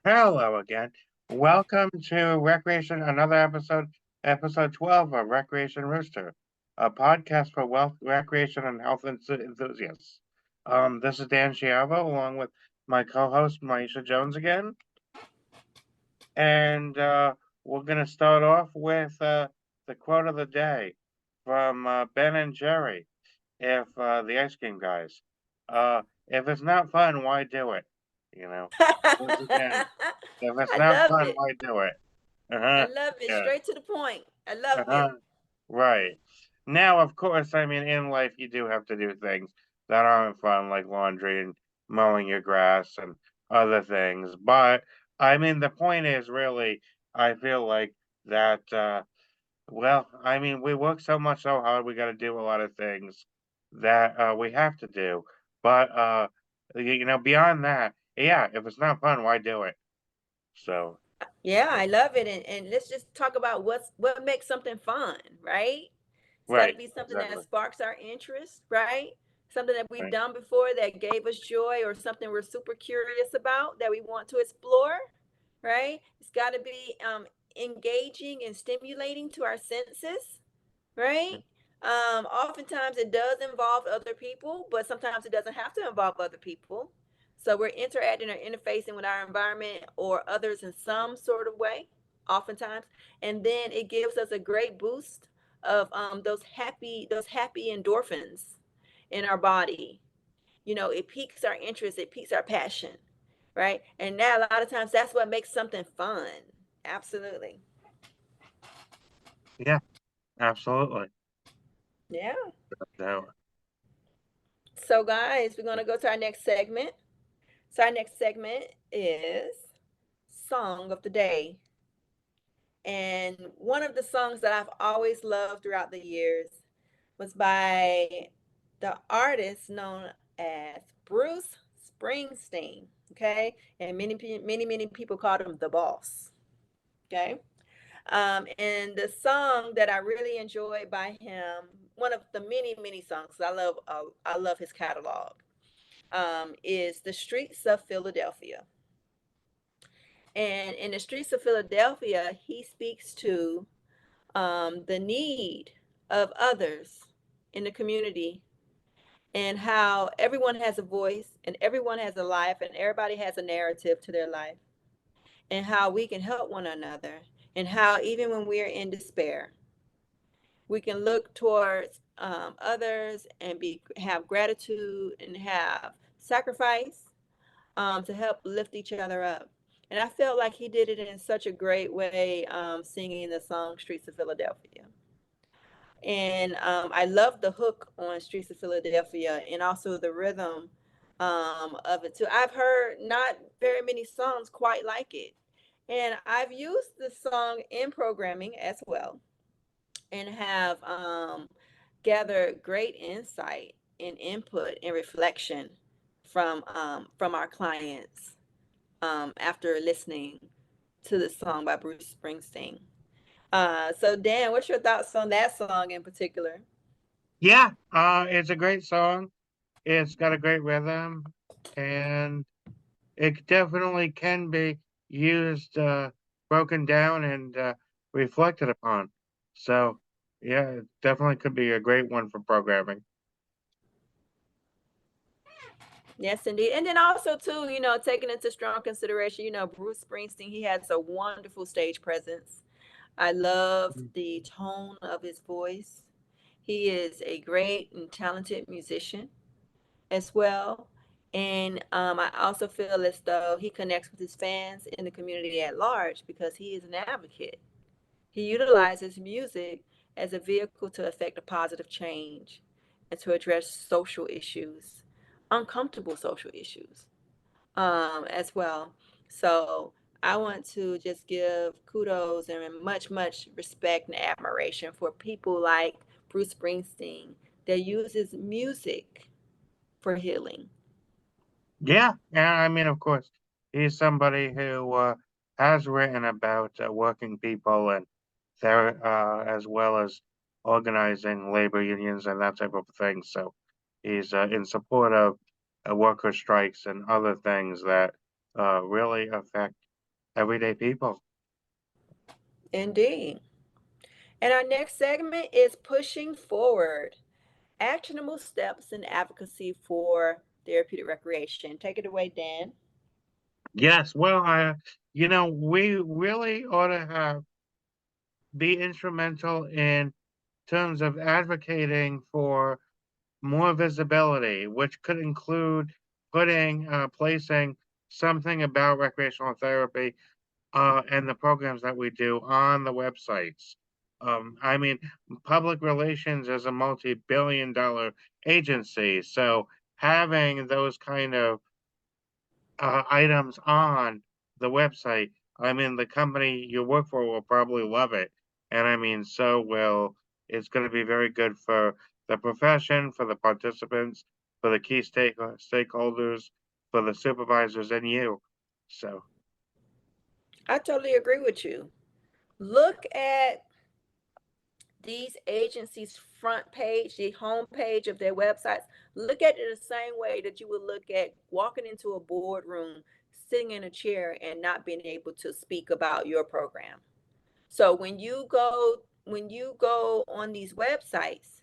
Hello again. Welcome to Recreation, another episode 12 of Recreation Rooster, a podcast for wealth, recreation, and health enthusiasts. This is Dan Chiavo, along with my co-host myisha Jones again, and we're going to start off with the quote of the day from Ben and Jerry, if the ice cream guys. If it's not fun, why do it? You know, once again, if it's I not love fun, it. why do it? I Uh-huh. love it. Yeah. Straight to the point. I love Uh-huh. it. Right. Now, of course, I mean, in life, you do have to do things that aren't fun, like laundry and mowing your grass and other things. But, I mean, the point is really, I feel like that, well, I mean, we work so hard, we got to do a lot of things that we have to do. But, beyond that, yeah, if it's not fun, why do it? So, Yeah, I love it. And let's just talk about what makes something fun, right? It's got to right, be something that exactly. sparks our interest, right? Something that we've Right. done before that gave us joy, or something we're super curious about that we want to explore, right? It's got to be engaging and stimulating to our senses, right? Oftentimes it does involve other people, but sometimes it doesn't have to involve other people. So we're interacting or interfacing with our environment or others in some sort of way, oftentimes, and then it gives us a great boost of those happy endorphins in our body. It piques our interest, it piques our passion, right? And now a lot of times that's what makes something fun. Absolutely. Yeah, absolutely. Yeah. So, So, guys, we're going to go to our next segment. So, our next segment is Song of the Day. And one of the songs that I've always loved throughout the years was by the artist known as Bruce Springsteen. Okay. And many people called him the boss. Okay. And the song that I really enjoyed by him, one of the many songs, I love his catalog, is The Streets of Philadelphia. And in The Streets of Philadelphia, he speaks to the need of others in the community, and how everyone has a voice and everyone has a life and everybody has a narrative to their life, and how we can help one another, and how even when we are in despair, we can look towards others and have gratitude and have sacrifice, to help lift each other up. And I felt like he did it in such a great way, singing the song Streets of Philadelphia. And I love the hook on Streets of Philadelphia, and also the rhythm of it too. I've heard not very many songs quite like it. And I've used the song in programming as well, and have gathered great insight and input and reflection from our clients, after listening to the song by Bruce Springsteen. So Dan, what's your thoughts on that song in particular? yeah, it's a great song. It's got a great rhythm, and it definitely can be used, broken down, and reflected upon. So, yeah, it definitely could be a great one for programming. Yes, indeed. And then also too, taking into strong consideration, Bruce Springsteen, he has a wonderful stage presence. I love Mm. the tone of his voice. He is a great and talented musician as well. And I also feel as though he connects with his fans in the community at large because he is an advocate. He utilizes music as a vehicle to effect a positive change and to address social issues, uncomfortable social issues, as well. So I want to just give kudos and much respect and admiration for people like Bruce Springsteen that uses music for healing. Yeah, yeah. I mean, of course, he's somebody who has written about working people and there, as well as organizing labor unions and that type of thing. So he's in support of worker strikes and other things that really affect everyday people. Indeed. And our next segment is pushing forward. Actionable steps in advocacy for therapeutic recreation. Take it away, Dan. Yes, well, we really ought to have be instrumental in terms of advocating for more visibility, which could include placing something about recreational therapy and the programs that we do on the websites. I mean, public relations is a multi-billion-dollar agency, so having those kind of items on the website, I mean, the company you work for will probably love it, and I mean, so will it's going to be very good for the profession, for the participants, for the key stakeholders, for the supervisors, and you. So. I totally agree with you. Look at these agencies' front page, the home page of their websites. Look at it the same way that you would look at walking into a boardroom, sitting in a chair, and not being able to speak about your program. So when you go on these websites,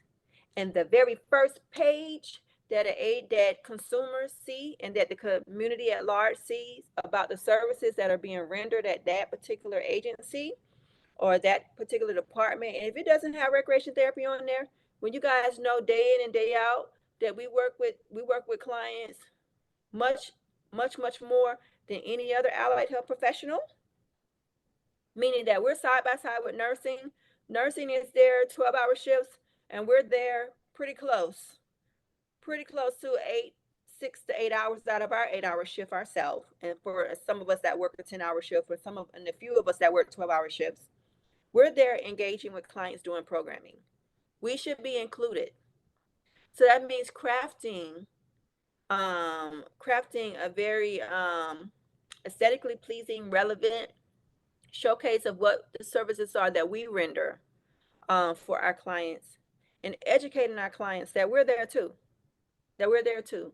and the very first page that consumers see and that the community at large sees about the services that are being rendered at that particular agency or that particular department, and if it doesn't have recreation therapy on there, when you guys know day in and day out that we work with clients much much more than any other allied health professional, meaning that we're side by side with nursing. Nursing is there 12-hour shifts, and we're there pretty close to 6 to 8 hours out of our 8-hour shift ourselves. And for some of us that work a 10-hour shift, and a few of us that work 12-hour shifts, we're there engaging with clients doing programming. We should be included. So that means crafting a very aesthetically pleasing, relevant showcase of what the services are that we render for our clients, and educating our clients that we're there too. That we're there too.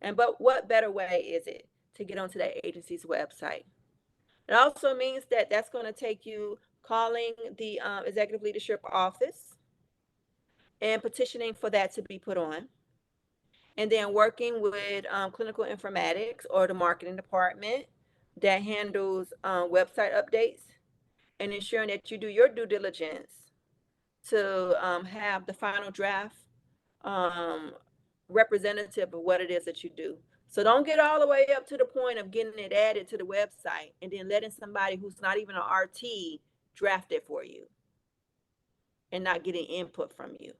And but what better way is it to get onto that agency's website? It also means that that's going to take you calling the executive leadership office and petitioning for that to be put on, and then working with clinical informatics or the marketing department that handles website updates, and ensuring that you do your due diligence to have the final draft um, representative of what it is that you do. So don't get all the way up to the point of getting it added to the website and then letting somebody who's not even an RT draft it for you and not getting input from you.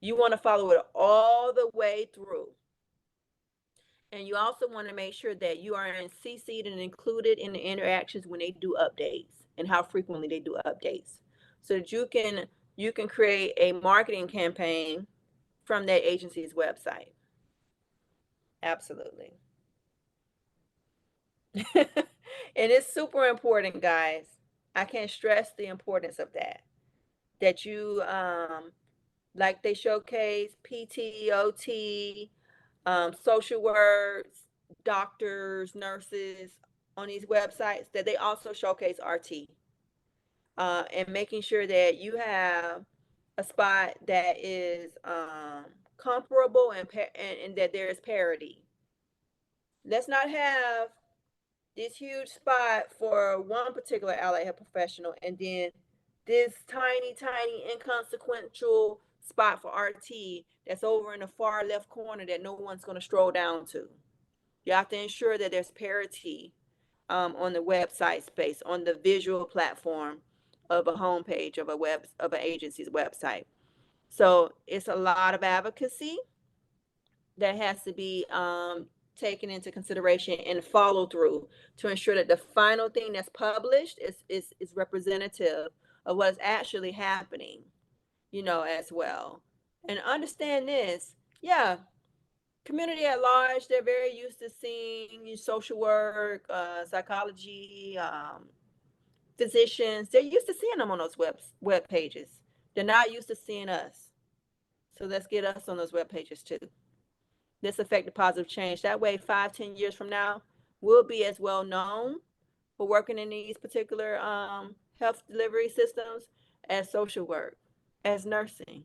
You want to follow it all the way through. And you also want to make sure that you are in CC'd and included in the interactions when they do updates and how frequently they do updates. So that you can create a marketing campaign from that agency's website. Absolutely. And it's super important, guys. I can't stress the importance of that. That you like they showcase PT, OT, social works, doctors, nurses on these websites, that they also showcase RT, and making sure that you have a spot that is comparable and that there is parity. Let's not have this huge spot for one particular allied health professional and then this tiny inconsequential spot for RT that's over in the far left corner that no one's going to stroll down to. You have to ensure that there's parity on the website space, on the visual platform of a homepage of an agency's website. So it's a lot of advocacy that has to be taken into consideration and follow through to ensure that the final thing that's published is representative of what's actually happening, as well. And understand this, yeah, community at large, they're very used to seeing social work, psychology, physicians. They're used to seeing them on those web pages. They're not used to seeing us. So let's get us on those web pages too. Let's affect a positive change. That way, 5, 10 years from now, we'll be as well known for working in these particular health delivery systems as social work, as nursing,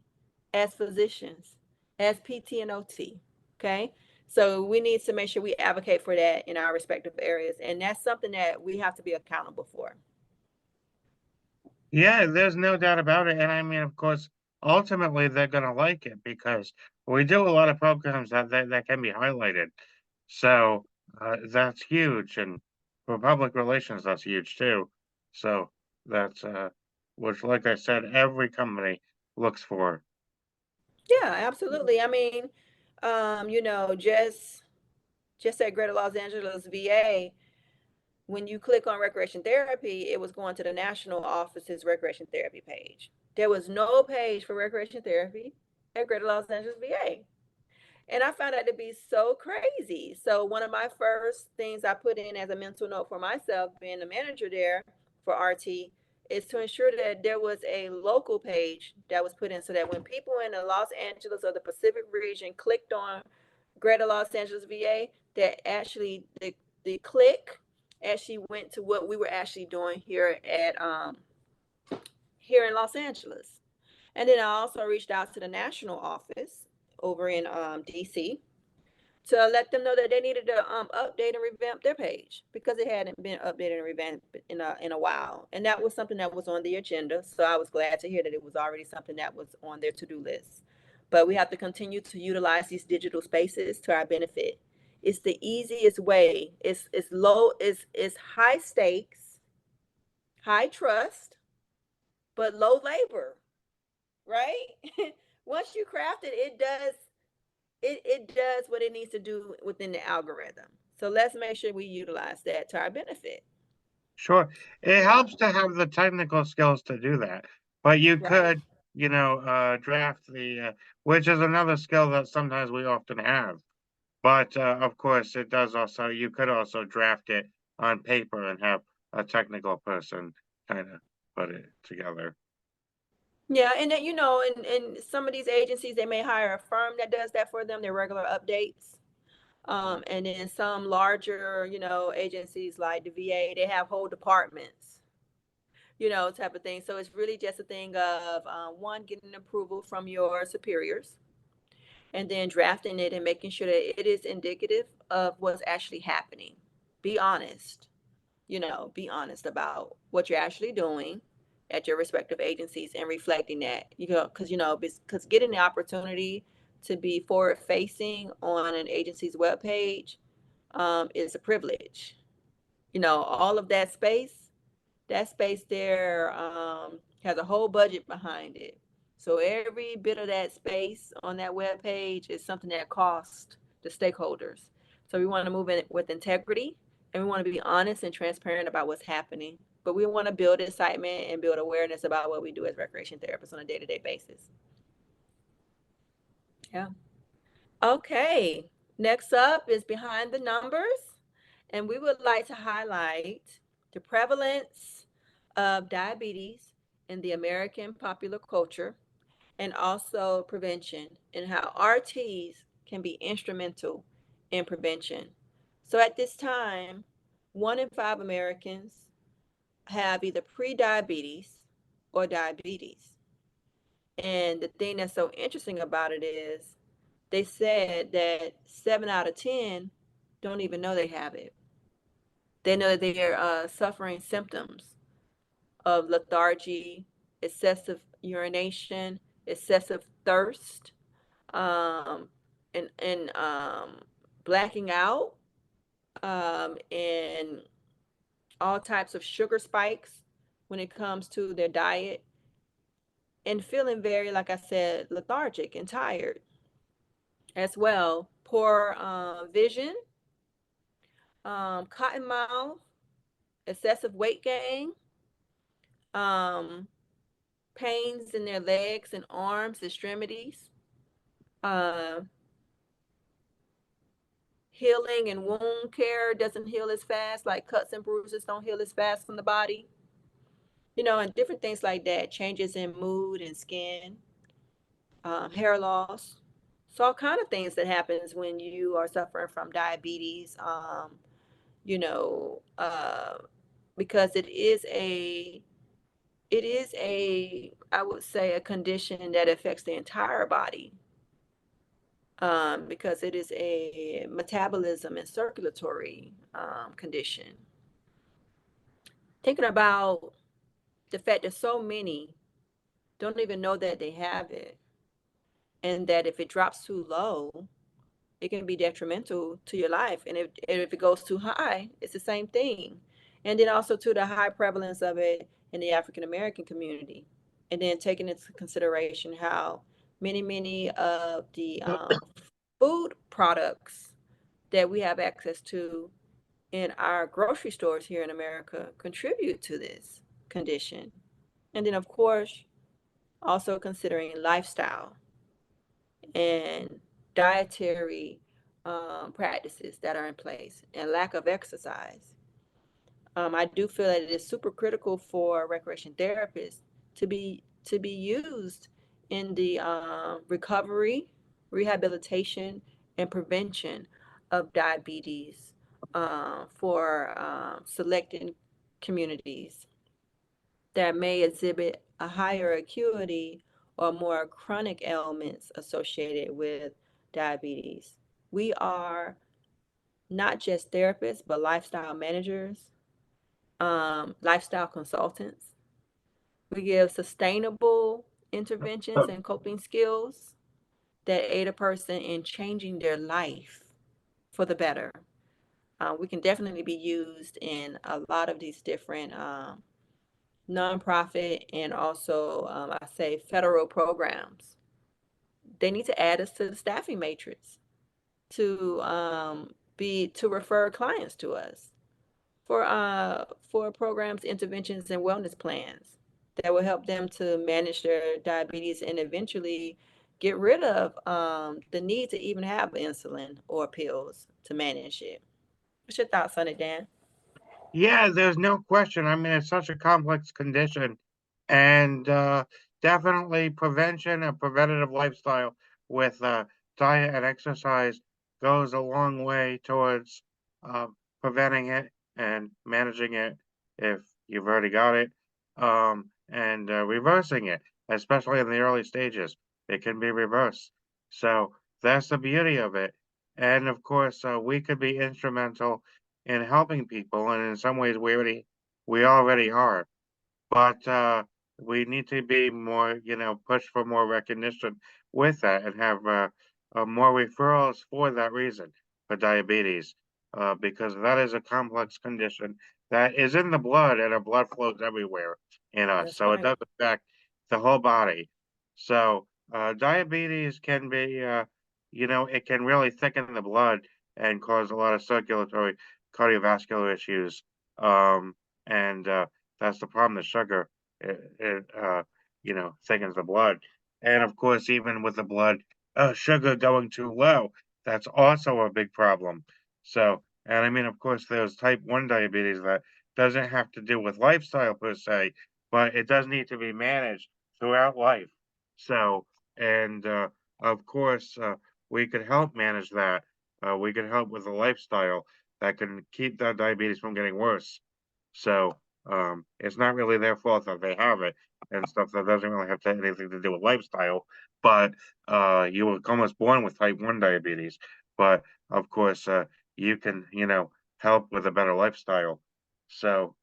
as physicians, as PT and OT. Okay. So we need to make sure we advocate for that in our respective areas. And that's something that we have to be accountable for. Yeah, there's no doubt about it. And I mean, of course, ultimately they're gonna like it because we do a lot of programs that can be highlighted. So that's huge. And for public relations, that's huge too. So that's which like I said, every company looks for. Yeah, absolutely. I mean, just at Greater Los Angeles VA, when you click on recreation therapy, it was going to the national office's recreation therapy page. There was no page for recreation therapy at Greater Los Angeles VA. And I found that to be so crazy. So one of my first things I put in as a mental note for myself, being the manager there for RT, is to ensure that there was a local page that was put in so that when people in the Los Angeles or the Pacific region clicked on Greater Los Angeles VA, that actually the click actually went to what we were actually doing here in Los Angeles. And then I also reached out to the national office over in DC to let them know that they needed to update and revamp their page because it hadn't been updated and revamped in a while. And that was something that was on the agenda. So I was glad to hear that it was already something that was on their to-do list. But we have to continue to utilize these digital spaces to our benefit. It's the easiest way. It's high stakes, high trust, but low labor, right? Once you craft it, it does what it needs to do within the algorithm. So let's make sure we utilize that to our benefit. Sure. It Yeah. helps to have the technical skills to do that. But you Right. could, draft which is another skill that sometimes we often have. But of course, it does also, you could also draft it on paper and have a technical person kind of put it together. Yeah, and then in some of these agencies they may hire a firm that does that for them, their regular updates. And then some larger, agencies like the VA, they have whole departments, type of thing. So it's really just a thing of one, getting approval from your superiors, and then drafting it and making sure that it is indicative of what's actually happening. Be honest, be honest about what you're actually doing at your respective agencies and reflecting that, because getting the opportunity to be forward facing on an agency's webpage is a privilege. All of that space there has a whole budget behind it. So every bit of that space on that web page is something that costs the stakeholders. So we want to move in with integrity, and we want to be honest and transparent about what's happening. But we want to build excitement and build awareness about what we do as recreation therapists on a day-to-day basis. Yeah. Okay. Next up is behind the numbers, and we would like to highlight the prevalence of diabetes in the American popular culture, and also prevention, and how RTs can be instrumental in prevention. So at this time, 1 in 5 Americans have either pre-diabetes or diabetes. And the thing that's so interesting about it is they said that 7 out of 10 don't even know they have it. They know that they're suffering symptoms of lethargy, excessive urination, excessive thirst, um, and blacking out, and all types of sugar spikes when it comes to their diet, and feeling very, like I said, lethargic and tired as well. Poor vision, cotton mouth, excessive weight gain, um, pains in their legs and arms, extremities, uh, healing and wound care doesn't heal as fast, like cuts and bruises don't heal as fast from the body, and different things like that, changes in mood and skin, hair loss. So all kind of things that happens when you are suffering from diabetes, you know, uh, because it is a I would say a condition that affects the entire body, because it is a metabolism and circulatory condition. Thinking about the fact that so many don't even know that they have it, and that if it drops too low, it can be detrimental to your life. And if it goes too high, it's the same thing. And then also to the high prevalence of it in the African American community. And then taking into consideration how many of the food products that we have access to in our grocery stores here in America contribute to this condition. And then, of course, also considering lifestyle and dietary practices that are in place and lack of exercise. I do feel that it is super critical for recreation therapists to be used in the recovery, rehabilitation, and prevention of diabetes for selected communities that may exhibit a higher acuity or more chronic ailments associated with diabetes. We are not just therapists, but lifestyle managers, lifestyle consultants. We give sustainable interventions and coping skills that aid a person in changing their life for the better. We can definitely be used in a lot of these different nonprofit and also, I say, federal programs. They need to add us to the staffing matrix to be to refer clients to us for programs, interventions, and wellness plans that will help them to manage their diabetes and eventually get rid of the need to even have insulin or pills to manage it. What's your thoughts on it, Dan? Yeah, there's no question. I mean, it's such a complex condition, and definitely prevention and preventative lifestyle with diet and exercise goes a long way towards uh, preventing it and managing it if you've already got it, and reversing it, especially in the early stages. It can be reversed. So that's the beauty of it. And of course, we could be instrumental in helping people, and in some ways we already are. But we need to be more, push for more recognition with that and have more referrals for that reason for diabetes, because that is a complex condition that is in the blood and our blood flows everywhere in us. That's So it right. does affect the whole body. So diabetes can be, it can really thicken the blood and cause a lot of circulatory cardiovascular issues. And that's the problem. The sugar, it thickens the blood, and of course, even with the blood sugar going too low, that's also a big problem. So, and I mean, of course, there's type 1 diabetes that doesn't have to do with lifestyle per se, but it does need to be managed throughout life. So, and of course, we could help manage that. We could help with a lifestyle that can keep that diabetes from getting worse. So, it's not really their fault that they have it and stuff. That doesn't really have anything to do with lifestyle. But you were almost born with type 1 diabetes. But of course, you can, help with a better lifestyle. So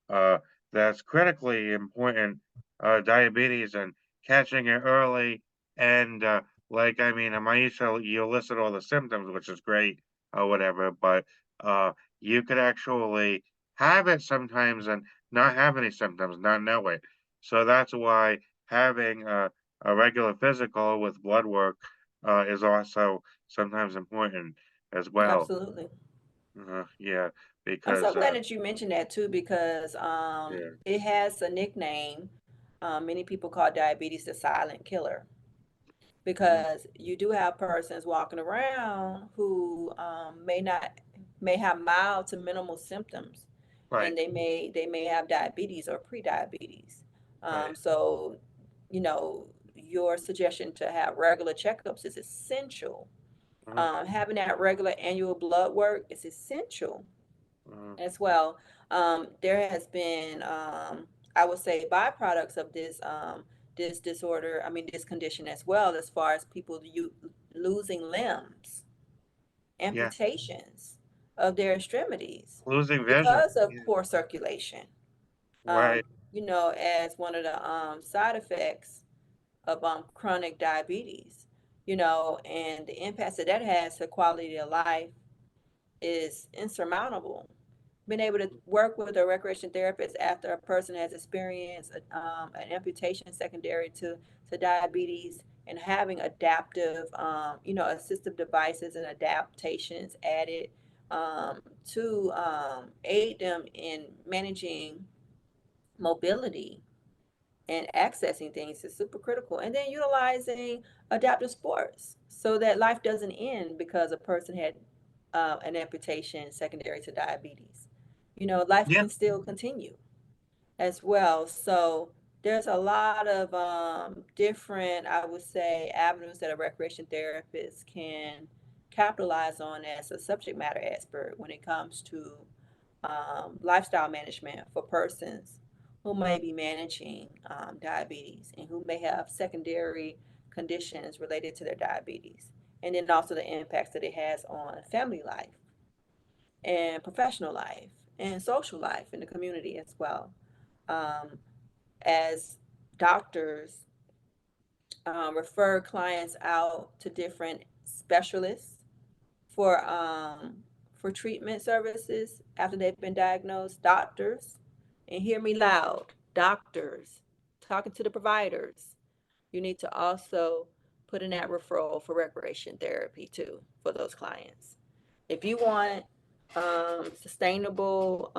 that's critically important. Diabetes and catching it early. And like, I mean, myisha, you listed all the symptoms, which is great or whatever. But uh, you could actually have it sometimes and not have any symptoms, not know it. So that's why having a regular physical with blood work is also sometimes important as well. Absolutely. Yeah, I'm so because glad that you mentioned that too, because yeah, it has a nickname. Many people call diabetes the silent killer, mhm, because you do have persons walking around who may have mild to minimal symptoms, right, and they may have diabetes or pre-diabetes. right, So, your suggestion to have regular checkups is essential. mhm, Having that regular annual blood work is essential mhm, as well. There has been, I would say, byproducts of this disorder. I mean, this condition as well, as far as people losing limbs, Yeah. amputations of their extremities Losing vision. because of Yeah. poor circulation. Right. As one of the side effects of chronic diabetes, and the impacts that that has to quality of life is insurmountable. Being able to work with a recreation therapist after a person has experienced an amputation secondary to diabetes, and having adaptive, assistive devices and adaptations added to aid them in managing mobility and accessing things is super critical. And then utilizing adaptive sports so that life doesn't end because a person had an amputation secondary to diabetes. Life Yeah. can still continue as well. So there's a lot of different, I would say, avenues that a recreation therapist can capitalize on as a subject matter expert when it comes to lifestyle management for persons who may be managing diabetes and who may have secondary conditions related to their diabetes. And then also the impacts that it has on family life and professional life and social life in the community as well. Um, as doctors refer clients out to different specialists for for treatment services after they've been diagnosed, doctors, and hear me loud, doctors talking to the providers. You need to also put in that referral for recreation therapy too for those clients. If you want sustainable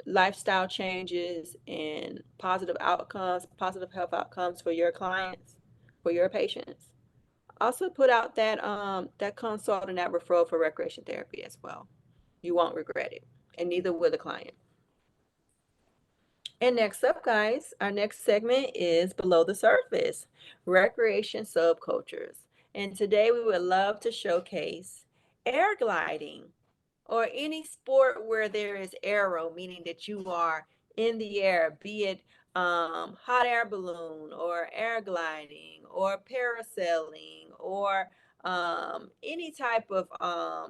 lifestyle changes and positive outcomes, positive health outcomes for your clients, for your patients, also put out that consult and that referral for recreation therapy as well. You won't regret it, and neither will the client. And next up, guys, our next segment is Below the Surface, Recreation Subcultures. And today we would love to showcase air gliding, or any sport where there is aero, meaning that you are in the air, be it hot air balloon or air gliding or parasailing or any type of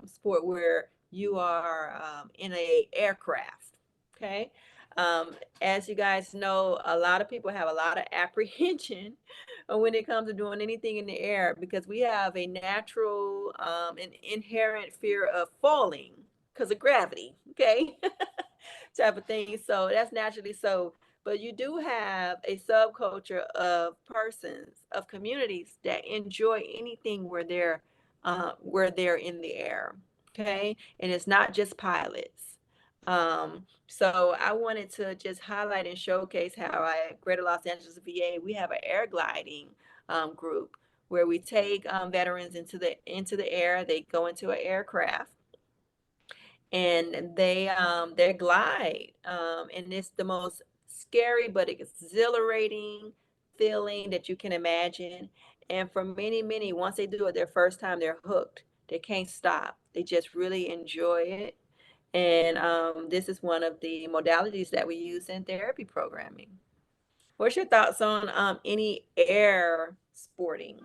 sport where you are in a aircraft. Okay. As you guys know, a lot of people have a lot of apprehension when it comes to doing anything in the air because we have a natural and inherent fear of falling because of gravity, okay? Type of thing. So that's naturally so. But you do have a subculture of persons, of communities that enjoy anything where they're in the air. Okay. And it's not just pilots. So I wanted to just highlight and showcase how at Greater Los Angeles VA, we have an air gliding group where we take veterans into the air. They go into an aircraft and they glide, and it's the most scary but exhilarating feeling that you can imagine. And for many, once they do it their first time, they're hooked. They can't stop. They just really enjoy it. And this is one of the modalities that we use in therapy programming. What's your thoughts on any air sporting?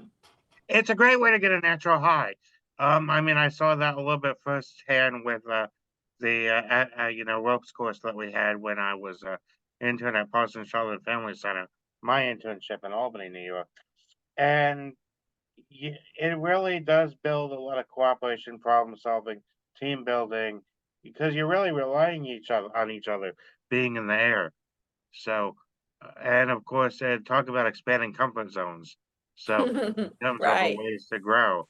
It's a great way to get a natural high. I mean, I saw that a little bit firsthand with the ropes course that we had when I was intern at Parsons Charlotte Family Center, my internship in Albany, New York, and it really does build a lot of cooperation, problem solving, team building, because you're really relying each other being in the air. So, and of course, talk about expanding comfort zones. So, in terms of Right. ways to grow.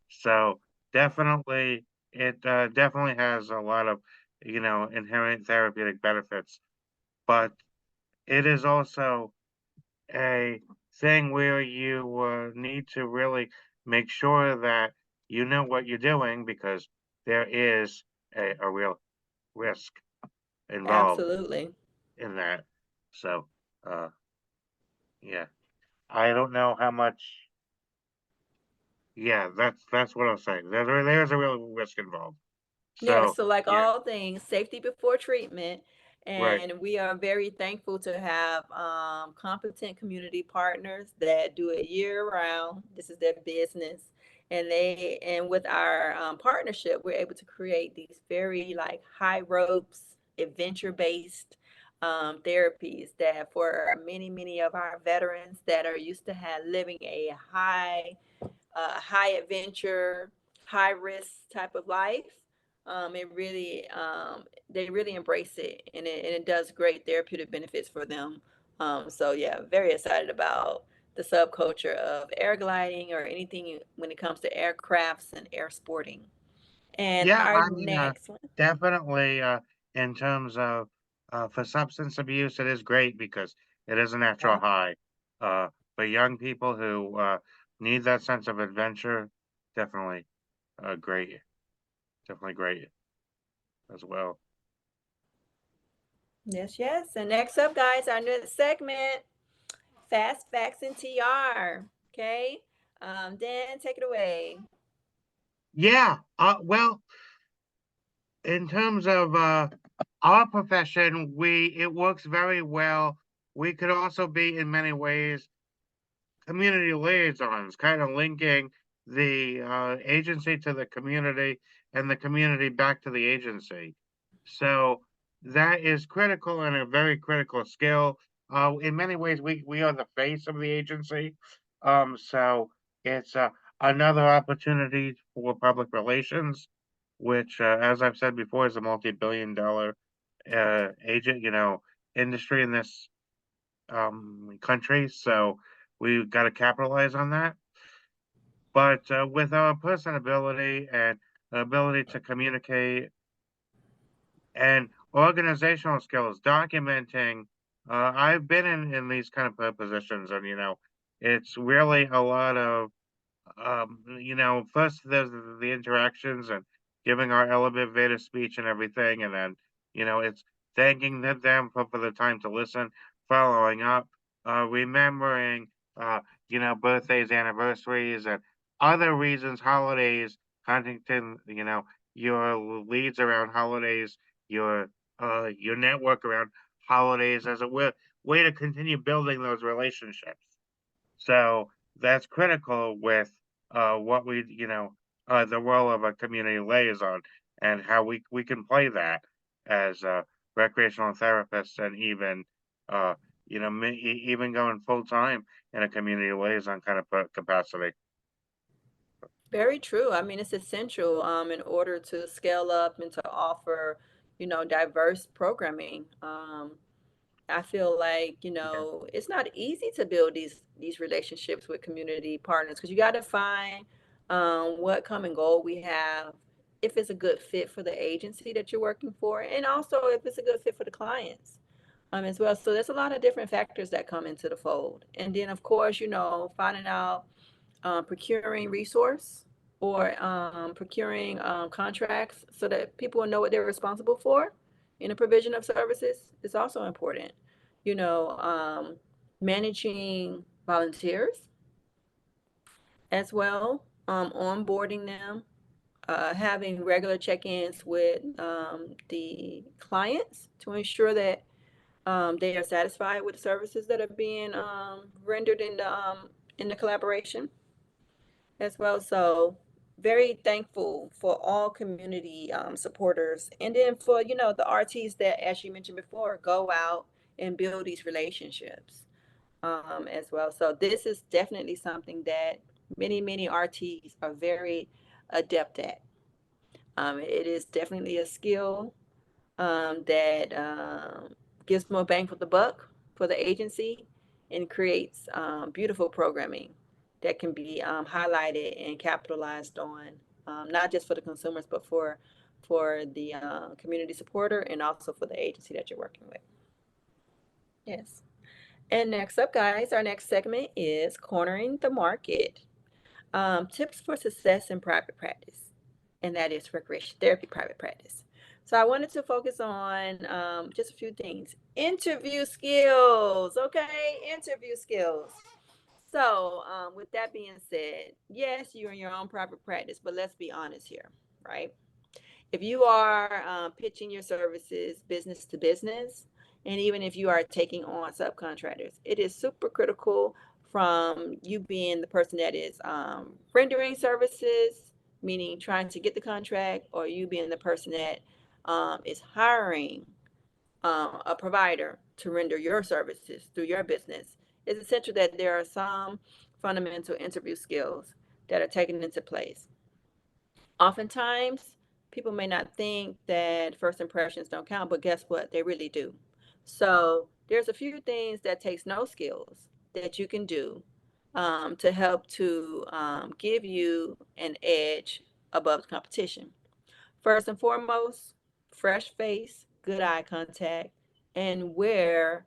So, definitely, it definitely has a lot of, inherent therapeutic benefits, but it is also a thing where you need to really make sure that you know what you're doing because there is a real risk involved Absolutely. in that. So, uh, yeah. I don't know how much. Yeah, that's what I'm saying. There's a real risk involved. Yeah, So so like yeah, all things, safety before treatment. right. And we are very thankful to have competent community partners that do it year round. This is their business. And with our partnership, we're able to create these very like high ropes, adventure based therapies that for many, many of our veterans that are used to have living a high adventure, high risk type of life. It really, they really embrace it, and it does great therapeutic benefits for them. So yeah, very excited about the subculture of air gliding or anything when it comes to aircrafts and air sporting. And Yeah, our I mean, next one, definitely, in terms of, for substance abuse, it is great because it is a natural yeah, high. For young people who, need that sense of adventure, definitely, great, definitely great as well. yes, yes. And next up, guys, our next segment, fast facts and TR. Okay, Dan, take it away. Yeah, well, in terms of, our profession, it works very well. We could also be in many ways community liaisons, kind of linking the agency to the community and the community back to the agency. So that is critical and a very critical skill. In many ways, we are the face of the agency. So it's another opportunity for public relations, which, as I've said before, is a multi-billion-dollar agent, industry in this country. So we've got to capitalize on that. But with our personability and ability to communicate and organizational skills, documenting, I've been in these kind of positions, and it's really a lot of first there's the interactions and giving our elevator speech and everything, and then it's thanking them for the time to listen, following up, remembering, uh, birthdays, anniversaries, and other reasons, holidays, Huntington, your leads around holidays, your network around holidays as a way to continue building those relationships. So that's critical with what the role of a community liaison and how we can play that as recreational therapists and even uh, even going full time in a community liaison kind of capacity. Very true. I mean, it's essential in order to scale up and to offer, diverse programming. I feel like, Yeah. it's not easy to build these relationships with community partners because you got to find what common goal we have, if it's a good fit for the agency that you're working for, and also if it's a good fit for the clients as well. So there's a lot of different factors that come into the fold. And then, of course, finding out procuring resource or procuring contracts so that people will know what they're responsible for in the provision of services is also important. You know, um, Managing volunteers as well, onboarding them, having regular check-ins with the clients to ensure that they are satisfied with the services that are being rendered in the collaboration as well. So very thankful for all community supporters, and then for the RTs that, as you mentioned before, go out and build these relationships as well. So this is definitely something that many RTs are very adept at. It is definitely a skill that gives more bang for the buck for the agency and creates beautiful programming that can be highlighted and capitalized on, not just for the consumers, but for the community supporter and also for the agency that you're working with. Yes. And next up, guys, our next segment is cornering the market. Tips for success in private practice, and that is recreation therapy private practice. So I wanted to focus on just a few things. Interview skills, okay? Interview skills. So with that being said, yes, you're in your own private practice, but let's be honest here, right? If you are pitching your services business to business, and even if you are taking on subcontractors, it is super critical from you being the person that is rendering services, meaning trying to get the contract, or you being the person that is hiring a provider to render your services through your business. It's essential that there are some fundamental interview skills that are taken into place. Oftentimes, people may not think that first impressions don't count, but guess what? They really do. So there's a few things that takes no skills that you can do to help to give you an edge above the competition. First and foremost, fresh face, good eye contact, and wear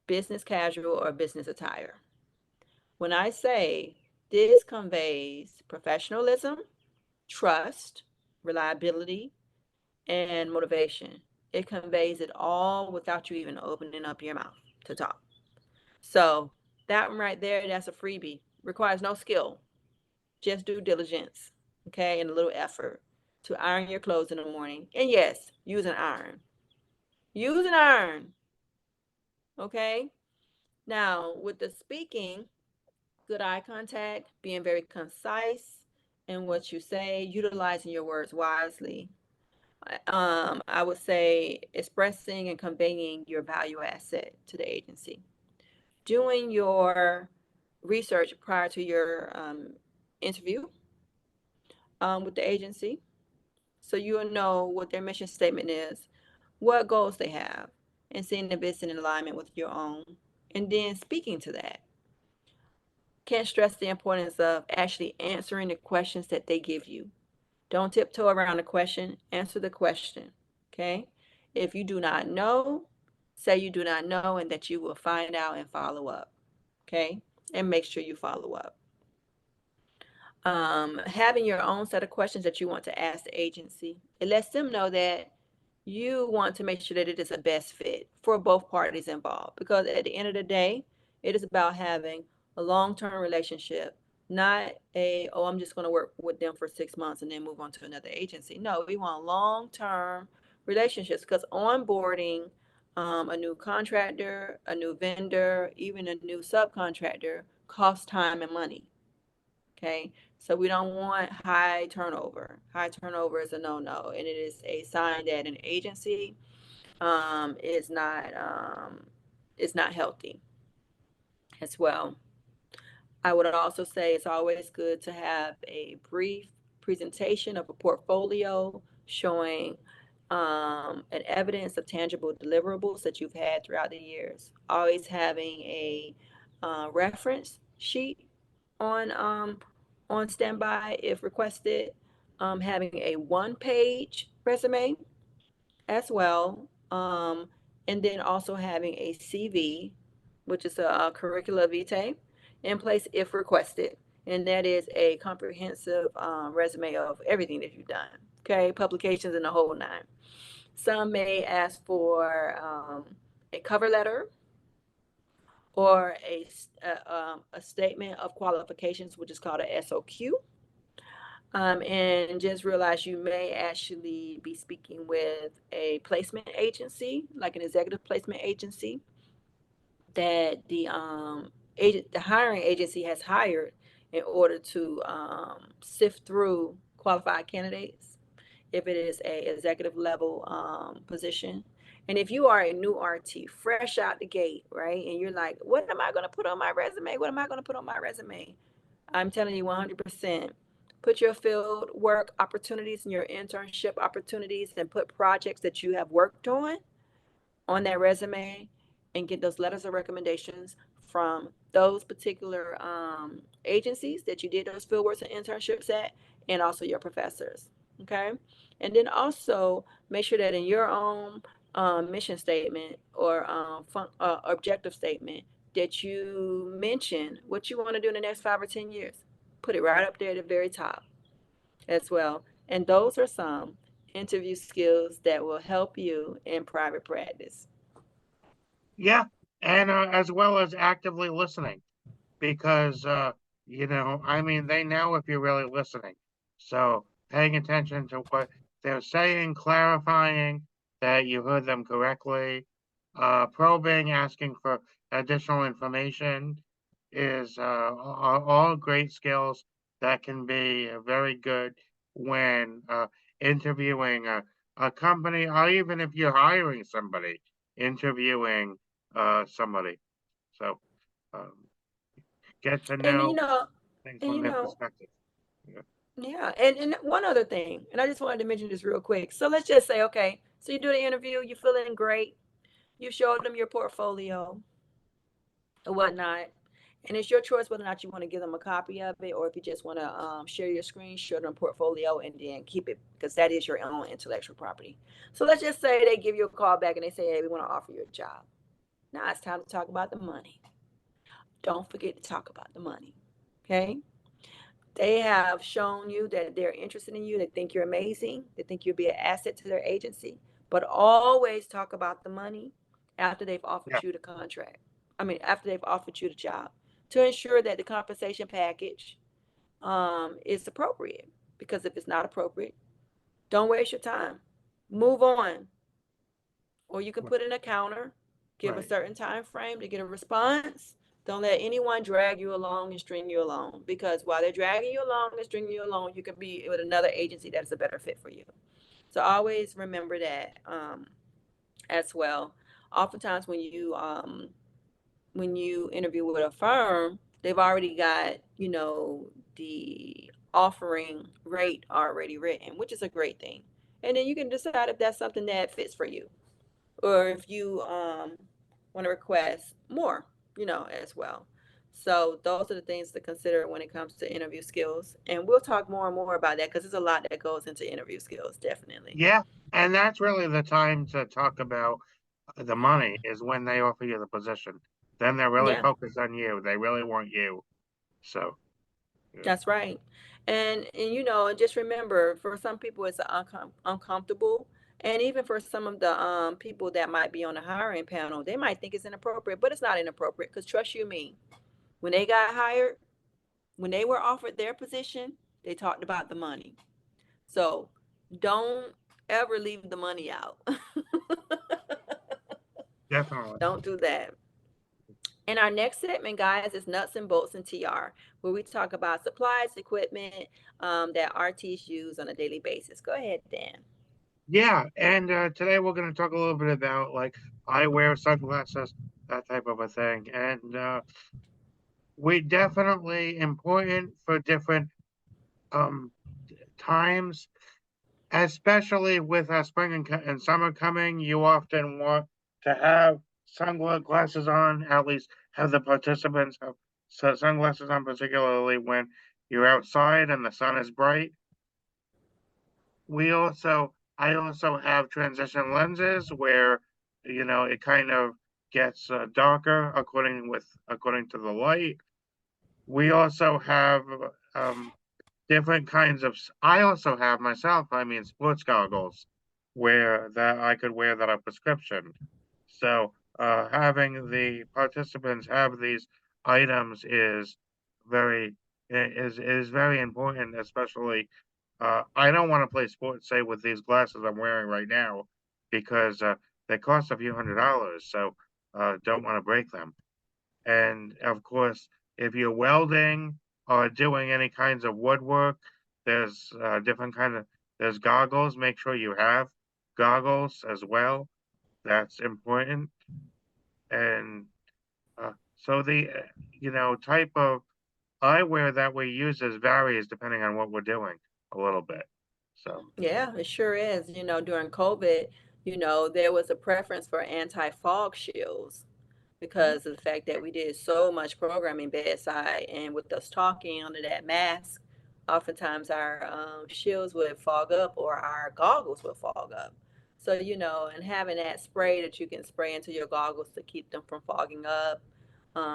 business casual or business attire. When I say this conveys professionalism, trust, reliability, and motivation. It conveys it all without you even opening up your mouth to talk. So that one right there, that's a freebie. Requires no skill, just due diligence, okay, and a little effort to iron your clothes in the morning. And yes, use an iron. Use an iron, okay? Now, with the speaking, good eye contact, being very concise in what you say, utilizing your words wisely. I would say expressing and conveying your value asset to the agency. Doing your research prior to your interview with the agency so you'll know what their mission statement is, what goals they have, and seeing if it's in alignment with your own. And then speaking to that. Can't stress the importance of actually answering the questions that they give you. Don't tiptoe around the question, answer the question. Okay? If you do not know, say you do not know and that you will find out and follow up. Okay? And make sure you follow up. Having your own set of questions that you want to ask the agency, it lets them know that you want to make sure that it is a best fit for both parties involved. Because at the end of the day, it is about having a long-term relationship, not oh, I'm just going to work with them for 6 months and then move on to another agency. No, we want long-term relationships because onboarding a new contractor, a new vendor, even a new subcontractor costs time and money. Okay, so we don't want high turnover. High turnover is a no-no, and it is a sign that an agency um, is not um, is not healthy as well. I would also say it's always good to have a brief presentation of a portfolio showing an evidence of tangible deliverables that you've had throughout the years. Always having a reference sheet on on standby if requested. Having a one-page resume as well, and then also having a CV, which is a curricula vitae, in place if requested, and that is a comprehensive resume of everything that you've done. Okay, publications and the whole nine. Some may ask for a cover letter or a statement of qualifications, which is called a SOQ. And just realize you may actually be speaking with a placement agency, like an executive placement agency, that the hiring agency has hired in order to sift through qualified candidates. If it is a executive level position, and if you are a new RT, fresh out the gate, right, and you're like, what am I going to put on my resume? What am I going to put on my resume? I'm telling you 100%. Put your field work opportunities and your internship opportunities and put projects that you have worked on that resume and get those letters of recommendations from those particular agencies that you did those field works and internships at, and also your professors. Okay. And then also make sure that in your own mission statement or objective statement that you mention what you want to do in the next 5 or 10 years. Put it right up there at the very top as well. And those are some interview skills that will help you in private practice. Yeah, and as well as actively listening, because I mean, they know if you're really listening. So paying attention to what they're saying, clarifying that you heard them correctly. Probing, asking for additional information is are all great skills that can be very good when interviewing a company, or even if you're hiring somebody, interviewing somebody. So um, get to And know things and from their perspective. Yeah. yeah, and one other thing, and I just wanted to mention this real quick. So let's just say, okay, so you do the interview, you're feeling great, you showed them your portfolio or whatnot, and it's your choice whether or not you want to give them a copy of it, or if you just want to share your screen, share them portfolio, and then keep it because that is your own intellectual property. So let's just say they give you a call back and they say, hey, we want to offer you a job. Now it's time to talk about the money. Don't forget to talk about the money. Okay. They have shown you that they're interested in you. They think you're amazing. They think you'll be an asset to their agency. But always talk about the money after they've Yeah. offered you the contract. I mean, after they've offered you the job to ensure that the compensation package is appropriate. Because if it's not appropriate, don't waste your time. Move on. Or you can put in a counter, give a Right. certain time frame to get a response. Don't let anyone drag you along and string you along, because while they're dragging you along and stringing you along, you could be with another agency that's a better fit for you. So always remember that as well. Oftentimes when you interview with a firm, they've already got, the offering rate already written, which is a great thing. And then you can decide if that's something that fits for you, or if you want to request more, as well. So those are the things to consider when it comes to interview skills. And we'll talk more and more about that because there's a lot that goes into interview skills, definitely. Yeah. And that's really the time to talk about the money is when they offer you the position. Then they're really Yeah, focused on you. They really want you. So, yeah. that's right. And just remember, for some people it's uncomfortable. And even for some of the people that might be on the hiring panel, they might think it's inappropriate, but it's not inappropriate because trust you me, when they got hired, when they were offered their position, they talked about the money. So don't ever leave the money out. Definitely. Don't do that. And our next segment, guys, is nuts and bolts and TR, where we talk about supplies, equipment that RTs use on a daily basis. Go ahead, Dan. Yeah. And today we're going to talk a little bit about like eyewear, sunglasses, that type of a thing. And we definitely important for different um, times, especially with spring and summer coming. You often want to have sunglasses on, at least have the participants have sunglasses on, particularly when you're outside and the sun is bright. I also have transition lenses where, it kind of gets darker according to the light. We also have um, different kinds of. I also have myself. I mean, sports goggles, where that I could wear that are prescription. So having the participants have these items is very important, especially. I don't want to play sports, say, with these glasses I'm wearing right now, because they cost a few $100s. So don't want to break them. And of course, if you're welding or doing any kinds of woodwork, there's different kind of there's goggles. Make sure you have goggles as well. That's important. And so the type of eyewear that we use is varies depending on what we're doing a little bit. So Yeah, it sure is. During COVID, there was a preference for anti-fog shields because of the fact that we did so much programming bedside, and with us talking under that mask, oftentimes our shields would fog up or our goggles would fog up. So, and having that spray that you can spray into your goggles to keep them from fogging up,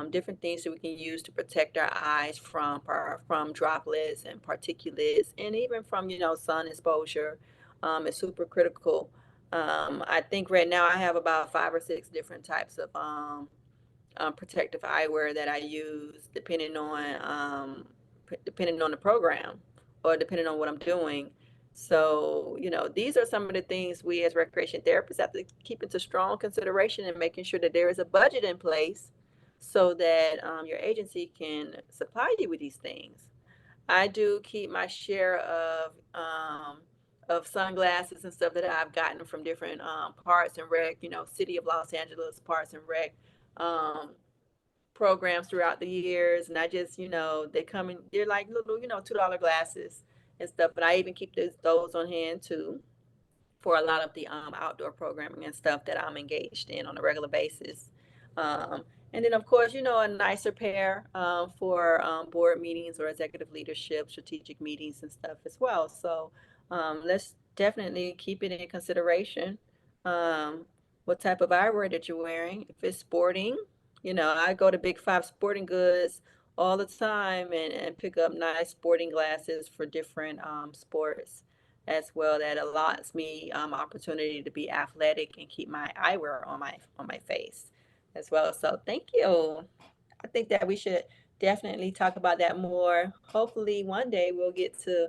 different things that we can use to protect our eyes from droplets and particulates, and even from sun exposure, is super critical. I think right now I have about 5 or 6 different types of protective eyewear that I use depending on the program or depending on what I'm doing. So, these are some of the things we as recreation therapists have to keep into strong consideration and making sure that there is a budget in place so that your agency can supply you with these things. I do keep my share of sunglasses and stuff that I've gotten from different parts and rec, City of Los Angeles parts and rec um, programs throughout the years. And I just, they come in, they're like little, $2 glasses and stuff. But I even keep those on hand too for a lot of the outdoor programming and stuff that I'm engaged in on a regular basis. Um, and then, of course, a nicer pair for board meetings or executive leadership, strategic meetings and stuff as well. So let's definitely keep it in consideration. Um, what type of eyewear that you're wearing? If it's sporting, I go to Big Five Sporting Goods all the time and pick up nice sporting glasses for different sports as well, that allows me opportunity to be athletic and keep my eyewear on my face as well. So thank you. I think that we should definitely talk about that more. Hopefully one day we'll get to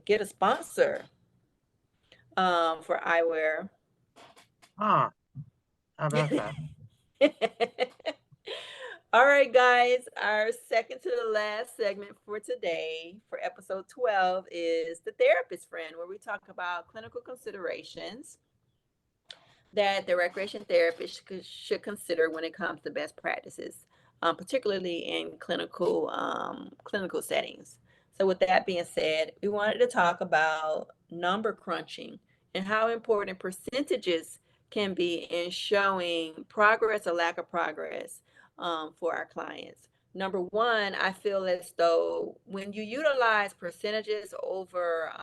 get a sponsor for eyewear. Huh, how about that? All right, guys, our second to the last segment for today, for episode 12, is the therapist friend, where we talk about clinical considerations that the recreation therapist should consider when it comes to best practices, particularly in clinical settings. So, with that being said, we wanted to talk about number crunching and how important percentages can be in showing progress or lack of progress for our clients. Number one, I feel as though when you utilize percentages over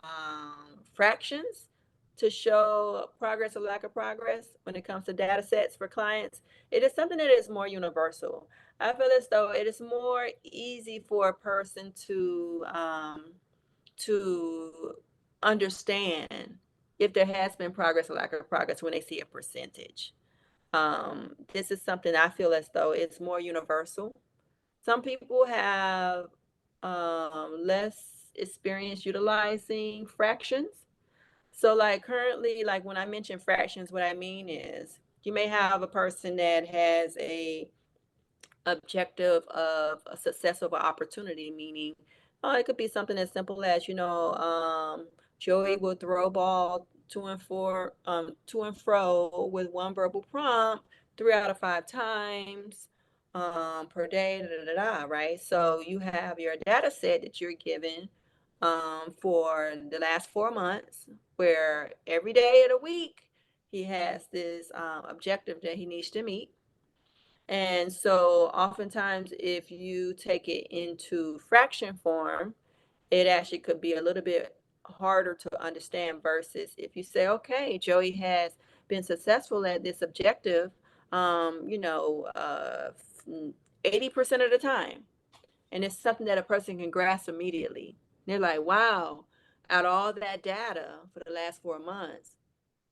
fractions to show progress or lack of progress when it comes to data sets for clients, it is something that is more universal. I feel as though it is more easy for a person to understand if there has been progress or lack of progress when they see a percentage. This is something I feel as though it's more universal. Some people have less experience utilizing fractions. So, like, currently, like when I mention fractions, what I mean is you may have a person that has a objective of a success of an opportunity, meaning it could be something as simple as, Joey will throw a ball to and fro with one verbal prompt 3 out of 5 times per day, da, da, da, da, right? So you have your data set that you're given for the last 4 months, where every day of the week he has this objective that he needs to meet. And so oftentimes, if you take it into fraction form, it actually could be a little bit harder to understand versus if you say, okay, Joey has been successful at this objective, um, you know, uh, 80% of the time. And it's something that a person can grasp immediately. They're like, wow, out of all that data for the last 4 months,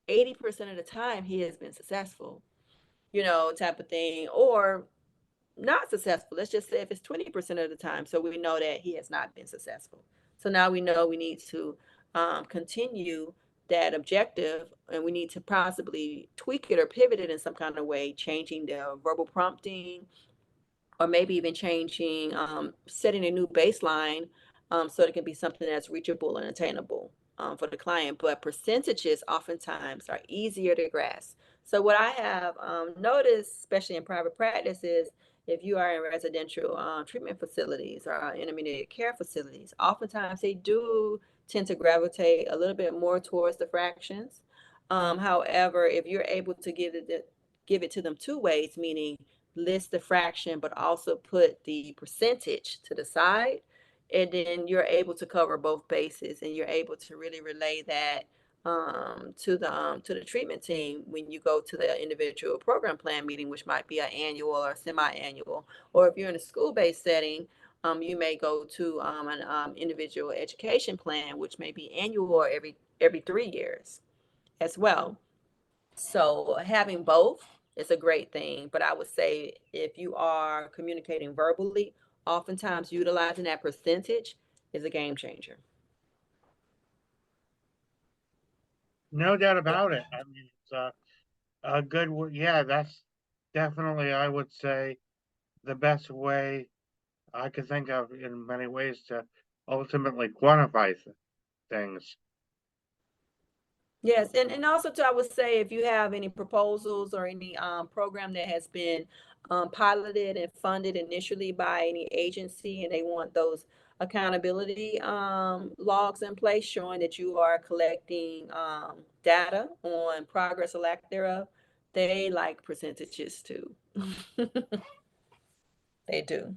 80% of the time he has been successful, type of thing. Or not successful. Let's just say if it's 20% of the time. So we know that he has not been successful. So now we know we need to continue that objective, and we need to possibly tweak it or pivot it in some kind of way, changing the verbal prompting, or maybe even changing, setting a new baseline, so it can be something that's reachable and attainable for the client. But percentages oftentimes are easier to grasp. So what I have noticed, especially in private practice, is if you are in residential treatment facilities or intermediate care facilities, oftentimes they do tend to gravitate a little bit more towards the fractions. However, if you're able to give it to them two ways, meaning list the fraction, but also put the percentage to the side. And then you're able to cover both bases, and you're able to really relay that to the treatment team when you go to the individual program plan meeting, which might be an annual or semi-annual. Or if you're in a school-based setting, you may go to an individual education plan, which may be annual or every 3 years as well. So having both is a great thing. But I would say if you are communicating verbally, oftentimes utilizing that percentage is a game changer. No doubt about it. I mean, it's a good, yeah, that's definitely, I would say, the best way I could think of in many ways to ultimately quantify things. Yes, and also too, I would say if you have any proposals or any program that has been piloted and funded initially by any agency, and they want those accountability logs in place showing that you are collecting data on progress or lack thereof, they like percentages too. They do.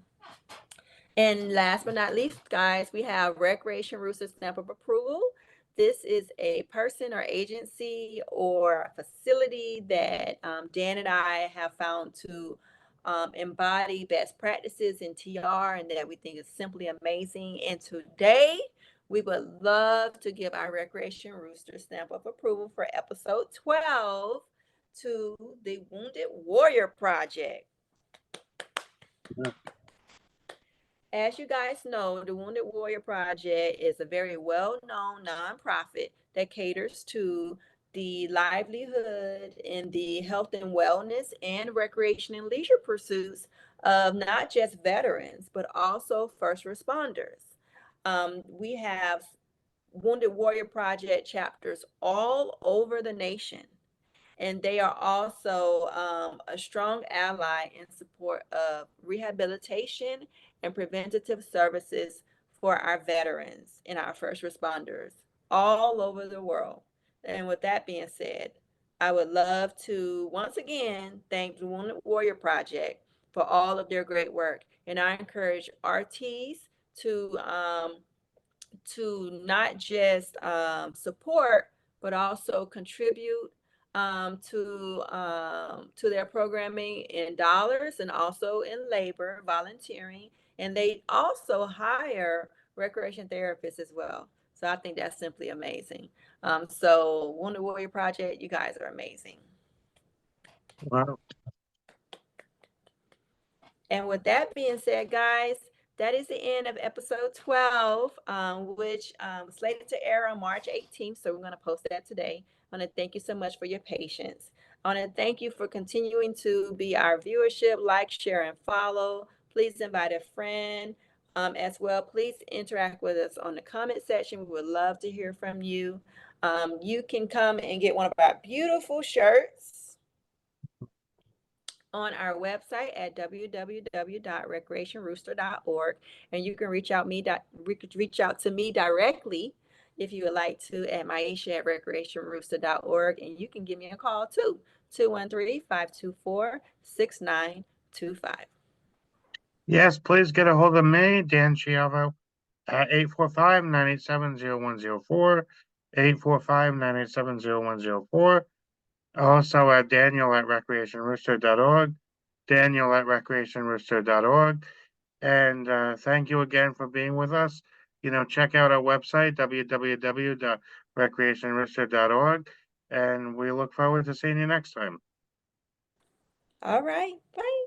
And last but not least, guys, we have Recreation Rooster Stamp of Approval. This is a person or agency or facility that Dan and I have found to embody best practices in TR and that we think is simply amazing. And today, we would love to give our Recreation Rooster Stamp of Approval for episode 12 to the Wounded Warrior Project. As you guys know, the Wounded Warrior Project is a very well known nonprofit that caters to the livelihood and the health and wellness and recreation and leisure pursuits of not just veterans, but also first responders. We have Wounded Warrior Project chapters all over the nation, and they are also a strong ally in support of rehabilitation and preventative services for our veterans and our first responders all over the world. And with that being said, I would love to once again thank the Wounded Warrior Project for all of their great work. And I encourage RTs to not just support, but also contribute to their programming in dollars and also in labor, volunteering, and they also hire recreation therapists as well. So I think that's simply amazing. So Wonder Warrior Project, you guys are amazing. Wow. And with that being said, guys, that is the end of episode 12, which was slated to air on March 18th. So we're going to post that today. I want to thank you so much for your patience. I want to thank you for continuing to be our viewership, like, share, and follow. Please invite a friend as well. Please interact with us on the comment section. We would love to hear from you. You can come and get one of our beautiful shirts on our website at www.recreationrooster.org, and you can reach out to me directly if you would like to at myisha at recreationrooster.org, and you can give me a call too, 213-524-6925. Yes, please get a hold of me, Dan Chiavo, at 845-987-0104, 845-987-0104. Also at Daniel at recreationrooster.org, Daniel at recreationrooster.org. And thank you again for being with us. Check out our website, www.recreationrooster.org. And we look forward to seeing you next time. All right, bye.